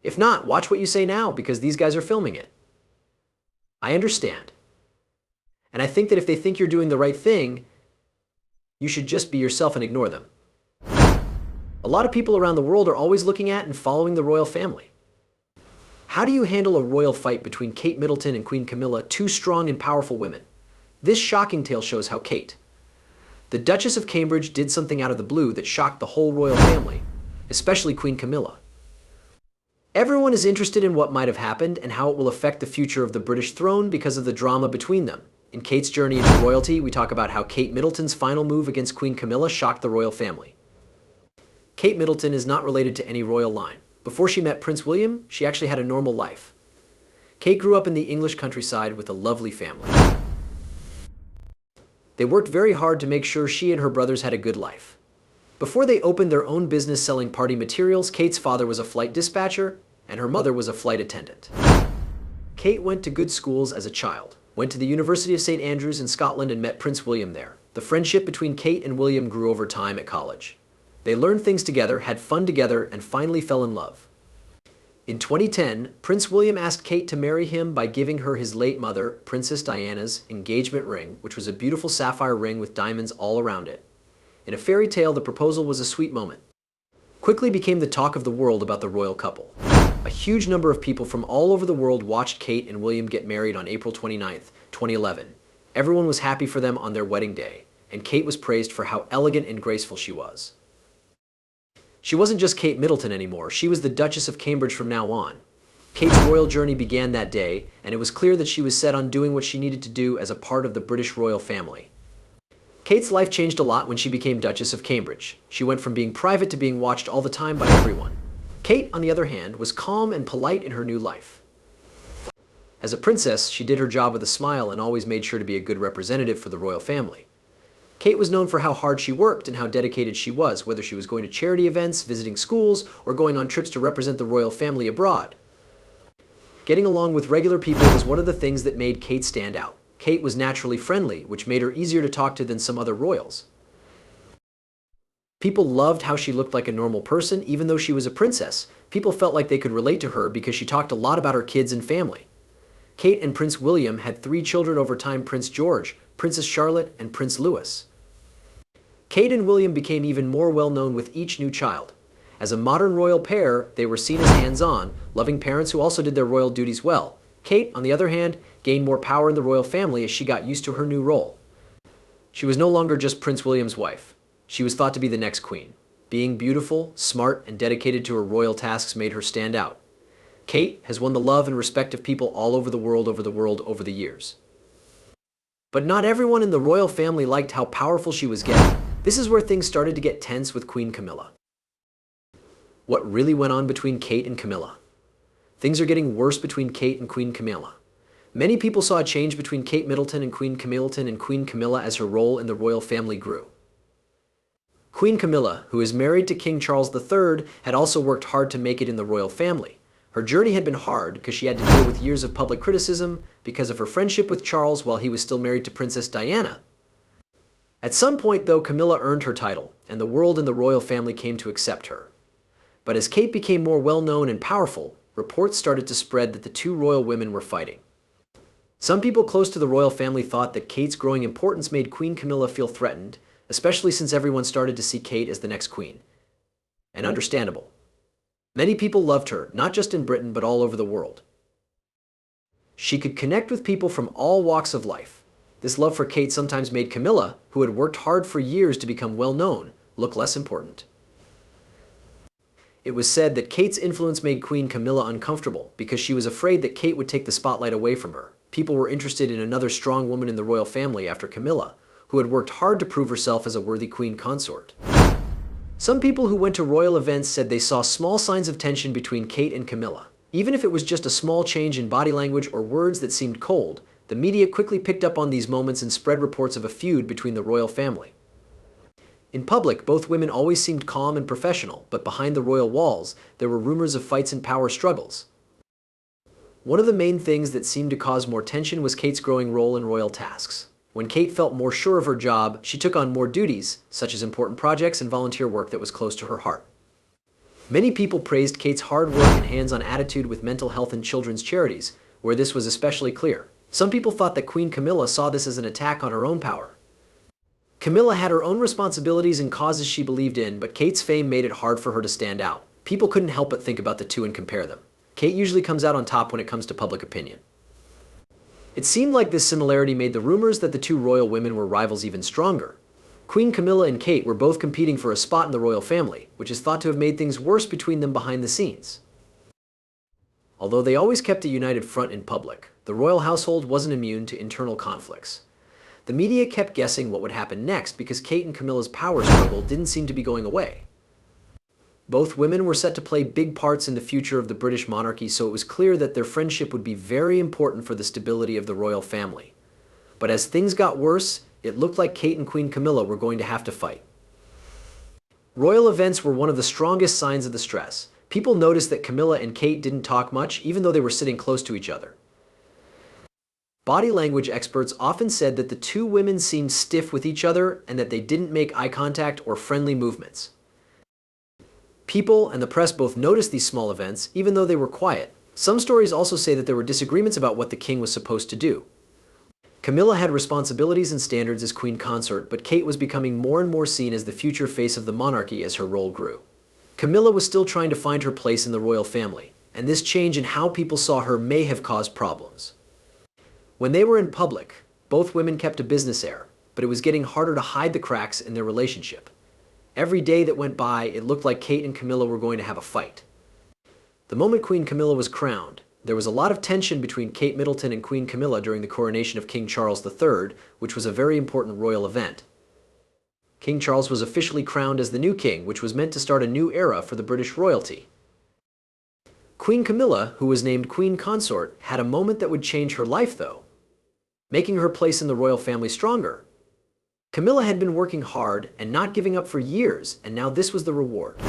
If not, watch what you say now because these guys are filming it. I understand. And I think that if they think you're doing the right thing, you should just be yourself and ignore them. A lot of people around the world are always looking at and following the royal family. How do you handle a royal fight between Kate Middleton and Queen Camilla, two strong and powerful women? This shocking tale shows how Kate, the Duchess of Cambridge, did something out of the blue that shocked the whole royal family, especially Queen Camilla. Everyone is interested in what might have happened and how it will affect the future of the British throne because of the drama between them. In Kate's journey into royalty, we talk about how Kate Middleton's final move against Queen Camilla shocked the royal family. Kate Middleton is not related to any royal line. Before she met Prince William, she actually had a normal life. Kate grew up in the English countryside with a lovely family. They worked very hard to make sure she and her brothers had a good life. Before they opened their own business selling party materials, Kate's father was a flight dispatcher and her mother was a flight attendant. Kate went to good schools as a child, went to the University of St. Andrews in Scotland and met Prince William there. The friendship between Kate and William grew over time at college. They learned things together, had fun together, and finally fell in love. In 2010, Prince William asked Kate to marry him by giving her his late mother, Princess Diana's, engagement ring, which was a beautiful sapphire ring with diamonds all around it. In a fairy tale, the proposal was a sweet moment. Quickly became the talk of the world about the royal couple. A huge number of people from all over the world watched Kate and William get married on April 29, 2011. Everyone was happy for them on their wedding day, and Kate was praised for how elegant and graceful she was. She wasn't just Kate Middleton anymore, she was the Duchess of Cambridge from now on. Kate's royal journey began that day, and it was clear that she was set on doing what she needed to do as a part of the British royal family. Kate's life changed a lot when she became Duchess of Cambridge. She went from being private to being watched all the time by everyone. Kate, on the other hand, was calm and polite in her new life. As a princess, she did her job with a smile and always made sure to be a good representative for the royal family. Kate was known for how hard she worked and how dedicated she was, whether she was going to charity events, visiting schools, or going on trips to represent the royal family abroad. Getting along with regular people was one of the things that made Kate stand out. Kate was naturally friendly, which made her easier to talk to than some other royals. People loved how she looked like a normal person, even though she was a princess. People felt like they could relate to her because she talked a lot about her kids and family. Kate and Prince William had 3 children over time: Prince George, Princess Charlotte, and Prince Louis. Kate and William became even more well-known with each new child. As a modern royal pair, they were seen as hands-on, loving parents who also did their royal duties well. Kate, on the other hand, gained more power in the royal family as she got used to her new role. She was no longer just Prince William's wife. She was thought to be the next queen. Being beautiful, smart, and dedicated to her royal tasks made her stand out. Kate has won the love and respect of people all over the world over the years. But not everyone in the royal family liked how powerful she was getting. This is where things started to get tense with Queen Camilla. What really went on between Kate and Camilla? Things are getting worse between Kate and Queen Camilla. Many people saw a change between Kate Middleton and Queen Camilla as her role in the royal family grew. Queen Camilla, who is married to King Charles III, had also worked hard to make it in the royal family. Her journey had been hard because she had to deal with years of public criticism because of her friendship with Charles while he was still married to Princess Diana. At some point, though, Camilla earned her title, and the world and the royal family came to accept her. But as Kate became more well-known and powerful, reports started to spread that the two royal women were fighting. Some people close to the royal family thought that Kate's growing importance made Queen Camilla feel threatened, especially since everyone started to see Kate as the next queen. And understandable. Many people loved her, not just in Britain, but all over the world. She could connect with people from all walks of life. This love for Kate sometimes made Camilla, who had worked hard for years to become well-known, look less important. It was said that Kate's influence made Queen Camilla uncomfortable because she was afraid that Kate would take the spotlight away from her. People were interested in another strong woman in the royal family after Camilla, who had worked hard to prove herself as a worthy queen consort. Some people who went to royal events said they saw small signs of tension between Kate and Camilla. Even if it was just a small change in body language or words that seemed cold, the media quickly picked up on these moments and spread reports of a feud between the royal family. In public, both women always seemed calm and professional, but behind the royal walls, there were rumors of fights and power struggles. One of the main things that seemed to cause more tension was Kate's growing role in royal tasks. When Kate felt more sure of her job, she took on more duties, such as important projects and volunteer work that was close to her heart. Many people praised Kate's hard work and hands-on attitude with mental health and children's charities, where this was especially clear. Some people thought that Queen Camilla saw this as an attack on her own power. Camilla had her own responsibilities and causes she believed in, but Kate's fame made it hard for her to stand out. People couldn't help but think about the two and compare them. Kate usually comes out on top when it comes to public opinion. It seemed like this similarity made the rumors that the two royal women were rivals even stronger. Queen Camilla and Kate were both competing for a spot in the royal family, which is thought to have made things worse between them behind the scenes. Although they always kept a united front in public, the royal household wasn't immune to internal conflicts. The media kept guessing what would happen next because Kate and Camilla's power struggle didn't seem to be going away. Both women were set to play big parts in the future of the British monarchy, so it was clear that their friendship would be very important for the stability of the royal family. But as things got worse, it looked like Kate and Queen Camilla were going to have to fight. Royal events were one of the strongest signs of the stress. People noticed that Camilla and Kate didn't talk much, even though they were sitting close to each other. Body language experts often said that the two women seemed stiff with each other and that they didn't make eye contact or friendly movements. People and the press both noticed these small events, even though they were quiet. Some stories also say that there were disagreements about what the king was supposed to do. Camilla had responsibilities and standards as queen consort, but Kate was becoming more and more seen as the future face of the monarchy as her role grew. Camilla was still trying to find her place in the royal family, and this change in how people saw her may have caused problems. When they were in public, both women kept a business air, but it was getting harder to hide the cracks in their relationship. Every day that went by, it looked like Kate and Camilla were going to have a fight. The moment Queen Camilla was crowned, there was a lot of tension between Kate Middleton and Queen Camilla during the coronation of King Charles III, which was a very important royal event. King Charles was officially crowned as the new king, which was meant to start a new era for the British royalty. Queen Camilla, who was named Queen Consort, had a moment that would change her life, though, making her place in the royal family stronger. Camilla had been working hard and not giving up for years, and now this was the reward.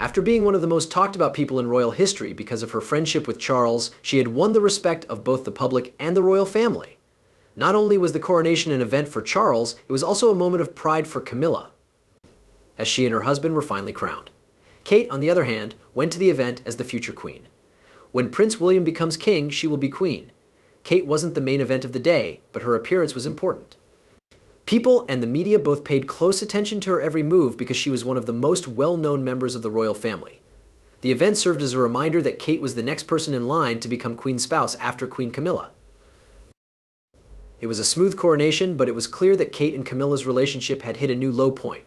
After being one of the most talked about people in royal history because of her friendship with Charles, she had won the respect of both the public and the royal family. Not only was the coronation an event for Charles, it was also a moment of pride for Camilla, as she and her husband were finally crowned. Kate, on the other hand, went to the event as the future queen. When Prince William becomes king, she will be queen. Kate wasn't the main event of the day, but her appearance was important. People and the media both paid close attention to her every move because she was one of the most well-known members of the royal family. The event served as a reminder that Kate was the next person in line to become queen's spouse after Queen Camilla. It was a smooth coronation, but it was clear that Kate and Camilla's relationship had hit a new low point.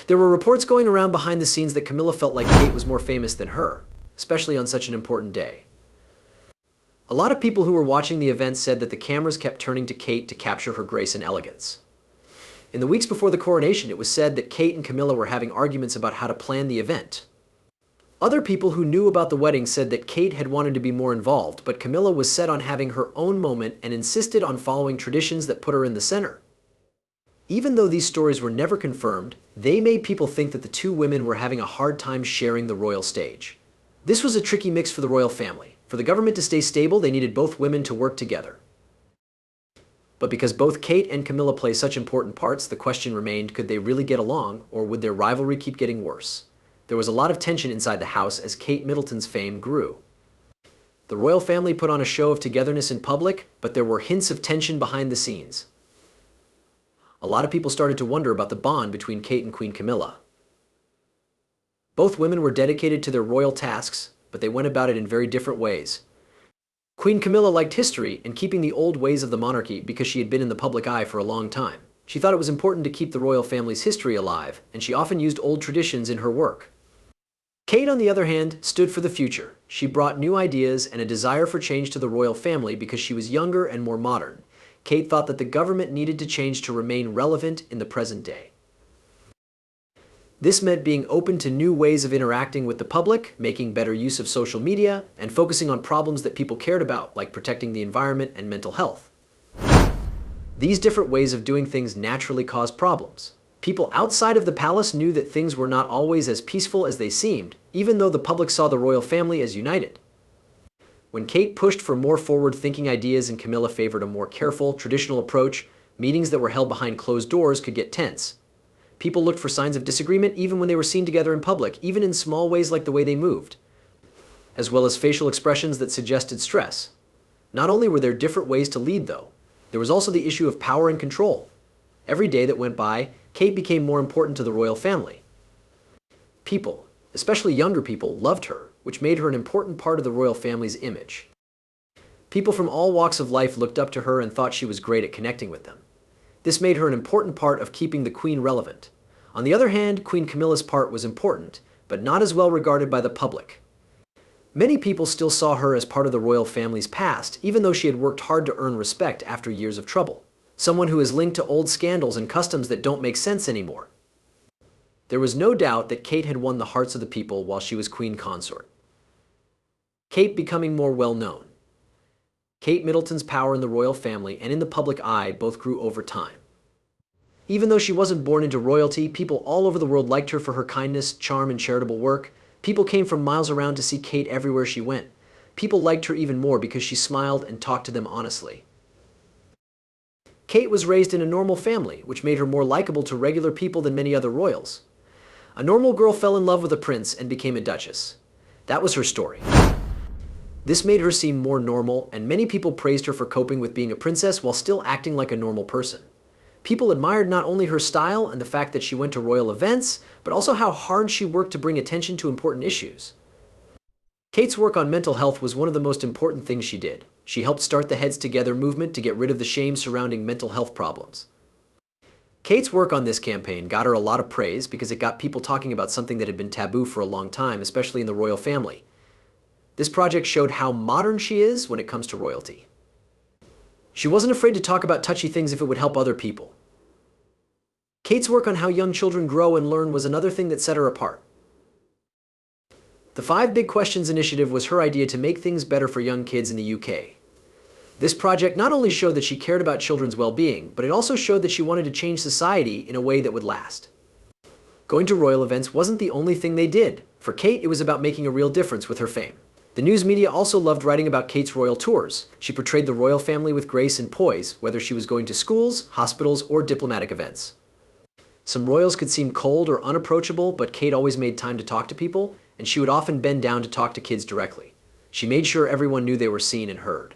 There were reports going around behind the scenes that Camilla felt like Kate was more famous than her, especially on such an important day. A lot of people who were watching the event said that the cameras kept turning to Kate to capture her grace and elegance. In the weeks before the coronation, it was said that Kate and Camilla were having arguments about how to plan the event. Other people who knew about the wedding said that Kate had wanted to be more involved, but Camilla was set on having her own moment and insisted on following traditions that put her in the center. Even though these stories were never confirmed, they made people think that the two women were having a hard time sharing the royal stage. This was a tricky mix for the royal family. For the government to stay stable, they needed both women to work together. But because both Kate and Camilla play such important parts, the question remained, could they really get along, or would their rivalry keep getting worse? There was a lot of tension inside the house as Kate Middleton's fame grew. The royal family put on a show of togetherness in public, but there were hints of tension behind the scenes. A lot of people started to wonder about the bond between Kate and Queen Camilla. Both women were dedicated to their royal tasks, but they went about it in very different ways. Queen Camilla liked history and keeping the old ways of the monarchy because she had been in the public eye for a long time. She thought it was important to keep the royal family's history alive, and she often used old traditions in her work. Kate, on the other hand, stood for the future. She brought new ideas and a desire for change to the royal family because she was younger and more modern. Kate thought that the government needed to change to remain relevant in the present day. This meant being open to new ways of interacting with the public, making better use of social media, and focusing on problems that people cared about, like protecting the environment and mental health. These different ways of doing things naturally caused problems. People outside of the palace knew that things were not always as peaceful as they seemed, even though the public saw the royal family as united. When Kate pushed for more forward-thinking ideas and Camilla favored a more careful, traditional approach, meetings that were held behind closed doors could get tense. People looked for signs of disagreement even when they were seen together in public, even in small ways like the way they moved, as well as facial expressions that suggested stress. Not only were there different ways to lead, though, there was also the issue of power and control. Every day that went by, Kate became more important to the royal family. People, especially younger people, loved her, which made her an important part of the royal family's image. People from all walks of life looked up to her and thought she was great at connecting with them. This made her an important part of keeping the Queen relevant. On the other hand, Queen Camilla's part was important, but not as well regarded by the public. Many people still saw her as part of the royal family's past, even though she had worked hard to earn respect after years of trouble. Someone who is linked to old scandals and customs that don't make sense anymore. There was no doubt that Kate had won the hearts of the people while she was queen consort. Kate becoming more well-known. Kate Middleton's power in the royal family and in the public eye both grew over time. Even though she wasn't born into royalty, people all over the world liked her for her kindness, charm, and charitable work. People came from miles around to see Kate everywhere she went. People liked her even more because she smiled and talked to them honestly. Kate was raised in a normal family, which made her more likable to regular people than many other royals. A normal girl fell in love with a prince and became a duchess. That was her story. This made her seem more normal, and many people praised her for coping with being a princess while still acting like a normal person. People admired not only her style and the fact that she went to royal events, but also how hard she worked to bring attention to important issues. Kate's work on mental health was one of the most important things she did. She helped start the Heads Together movement to get rid of the shame surrounding mental health problems. Kate's work on this campaign got her a lot of praise because it got people talking about something that had been taboo for a long time, especially in the royal family. This project showed how modern she is when it comes to royalty. She wasn't afraid to talk about touchy things if it would help other people. Kate's work on how young children grow and learn was another thing that set her apart. The 5 Big Questions initiative was her idea to make things better for young kids in the UK. This project not only showed that she cared about children's well-being, but it also showed that she wanted to change society in a way that would last. Going to royal events wasn't the only thing they did. For Kate, it was about making a real difference with her fame. The news media also loved writing about Kate's royal tours. She portrayed the royal family with grace and poise, whether she was going to schools, hospitals, or diplomatic events. Some royals could seem cold or unapproachable, but Kate always made time to talk to people, and she would often bend down to talk to kids directly. She made sure everyone knew they were seen and heard.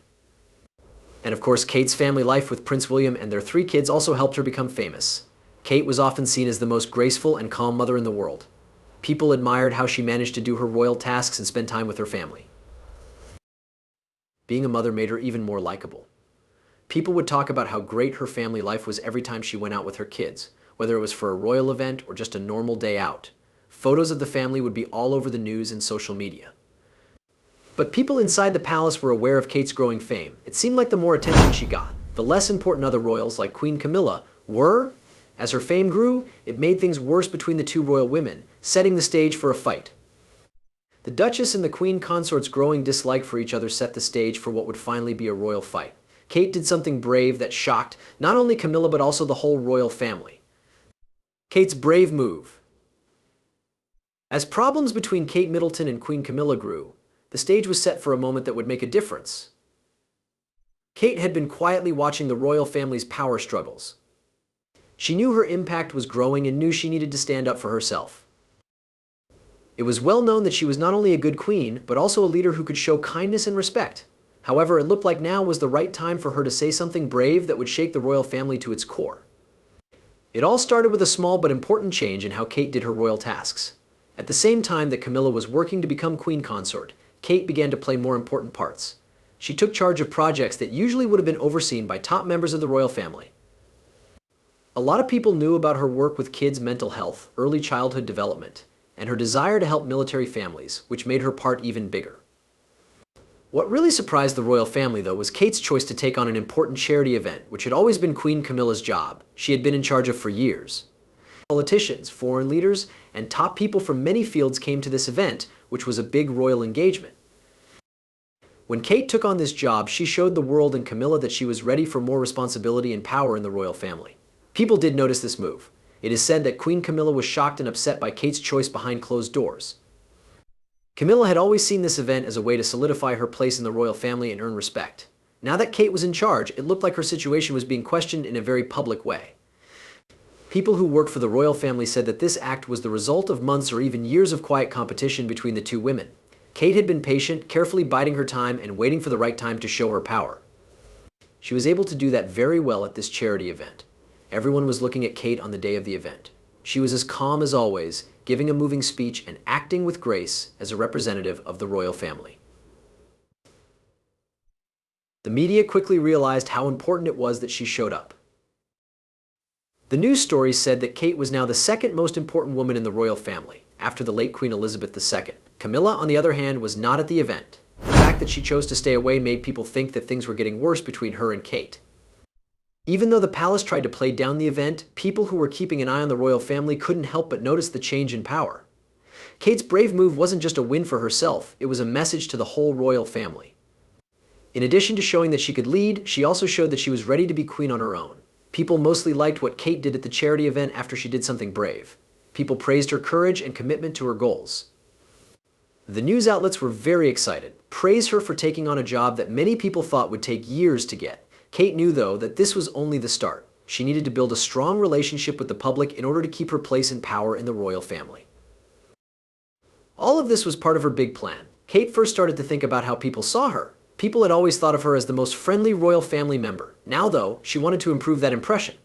And of course, Kate's family life with Prince William and their 3 kids also helped her become famous. Kate was often seen as the most graceful and calm mother in the world. People admired how she managed to do her royal tasks and spend time with her family. Being a mother made her even more likable. People would talk about how great her family life was every time she went out with her kids, whether it was for a royal event or just a normal day out. Photos of the family would be all over the news and social media. But people inside the palace were aware of Kate's growing fame. It seemed like the more attention she got, the less important other royals like Queen Camilla were. As her fame grew, it made things worse between the 2 royal women, setting the stage for a fight. The Duchess and the Queen consort's growing dislike for each other set the stage for what would finally be a royal fight. Kate did something brave that shocked not only Camilla but also the whole royal family. Kate's brave move. As problems between Kate Middleton and Queen Camilla grew, the stage was set for a moment that would make a difference. Kate had been quietly watching the royal family's power struggles. She knew her impact was growing and knew she needed to stand up for herself. It was well known that she was not only a good queen, but also a leader who could show kindness and respect. However, it looked like now was the right time for her to say something brave that would shake the royal family to its core. It all started with a small but important change in how Kate did her royal tasks. At the same time that Camilla was working to become queen consort, Kate began to play more important parts. She took charge of projects that usually would have been overseen by top members of the royal family. A lot of people knew about her work with kids' mental health, early childhood development, and her desire to help military families, which made her part even bigger. What really surprised the royal family, though, was Kate's choice to take on an important charity event, which had always been Queen Camilla's job. She had been in charge of for years. Politicians, foreign leaders, and top people from many fields came to this event, which was a big royal engagement. When Kate took on this job, she showed the world and Camilla that she was ready for more responsibility and power in the royal family. People did notice this move. It is said that Queen Camilla was shocked and upset by Kate's choice behind closed doors. Camilla had always seen this event as a way to solidify her place in the royal family and earn respect. Now that Kate was in charge, it looked like her situation was being questioned in a very public way. People who worked for the royal family said that this act was the result of months or even years of quiet competition between the two women. Kate had been patient, carefully biding her time and waiting for the right time to show her power. She was able to do that very well at this charity event. Everyone was looking at Kate on the day of the event. She was as calm as always, giving a moving speech and acting with grace as a representative of the royal family. The media quickly realized how important it was that she showed up. The news stories said that Kate was now the second most important woman in the royal family, after the late Queen Elizabeth II. Camilla, on the other hand, was not at the event. The fact that she chose to stay away made people think that things were getting worse between her and Kate. Even though the palace tried to play down the event, people who were keeping an eye on the royal family couldn't help but notice the change in power. Kate's brave move wasn't just a win for herself, it was a message to the whole royal family. In addition to showing that she could lead, she also showed that she was ready to be queen on her own. People mostly liked what Kate did at the charity event after she did something brave. People praised her courage and commitment to her goals. The news outlets were very excited, praised her for taking on a job that many people thought would take years to get. Kate knew, though, that this was only the start. She needed to build a strong relationship with the public in order to keep her place in power in the royal family. All of this was part of her big plan. Kate first started to think about how people saw her. People had always thought of her as the most friendly royal family member. Now, though, she wanted to improve that impression.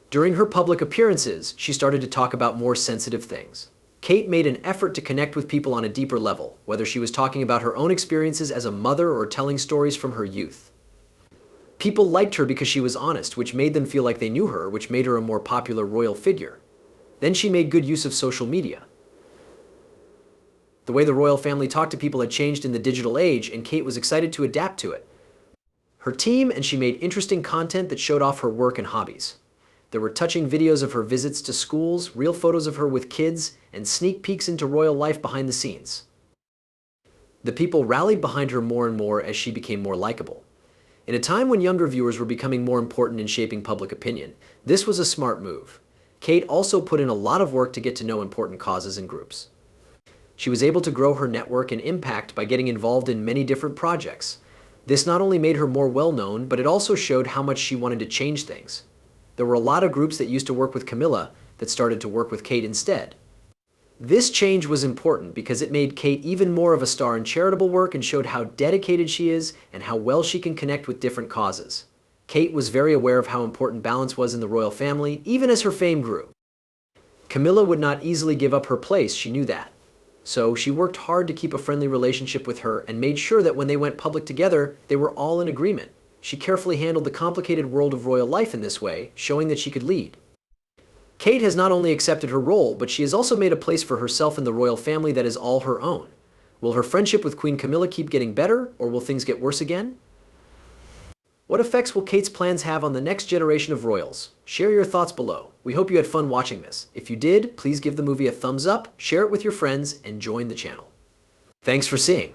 During her public appearances, she started to talk about more sensitive things. Kate made an effort to connect with people on a deeper level, whether she was talking about her own experiences as a mother or telling stories from her youth. People liked her because she was honest, which made them feel like they knew her, which made her a more popular royal figure. Then she made good use of social media. The way the royal family talked to people had changed in the digital age, and Kate was excited to adapt to it. Her team and she made interesting content that showed off her work and hobbies. There were touching videos of her visits to schools, real photos of her with kids, and sneak peeks into royal life behind the scenes. The people rallied behind her more and more as she became more likable. In a time when younger viewers were becoming more important in shaping public opinion, this was a smart move. Kate also put in a lot of work to get to know important causes and groups. She was able to grow her network and impact by getting involved in many different projects. This not only made her more well-known, but it also showed how much she wanted to change things. There were a lot of groups that used to work with Camilla that started to work with Kate instead. This change was important because it made Kate even more of a star in charitable work and showed how dedicated she is and how well she can connect with different causes. Kate was very aware of how important balance was in the royal family, even as her fame grew. Camilla would not easily give up her place, she knew that. So she worked hard to keep a friendly relationship with her and made sure that when they went public together, they were all in agreement. She carefully handled the complicated world of royal life in this way, showing that she could lead. Kate has not only accepted her role, but she has also made a place for herself in the royal family that is all her own. Will her friendship with Queen Camilla keep getting better, or will things get worse again? What effects will Kate's plans have on the next generation of royals? Share your thoughts below. We hope you had fun watching this. If you did, please give the movie a thumbs up, share it with your friends, and join the channel. Thanks for seeing.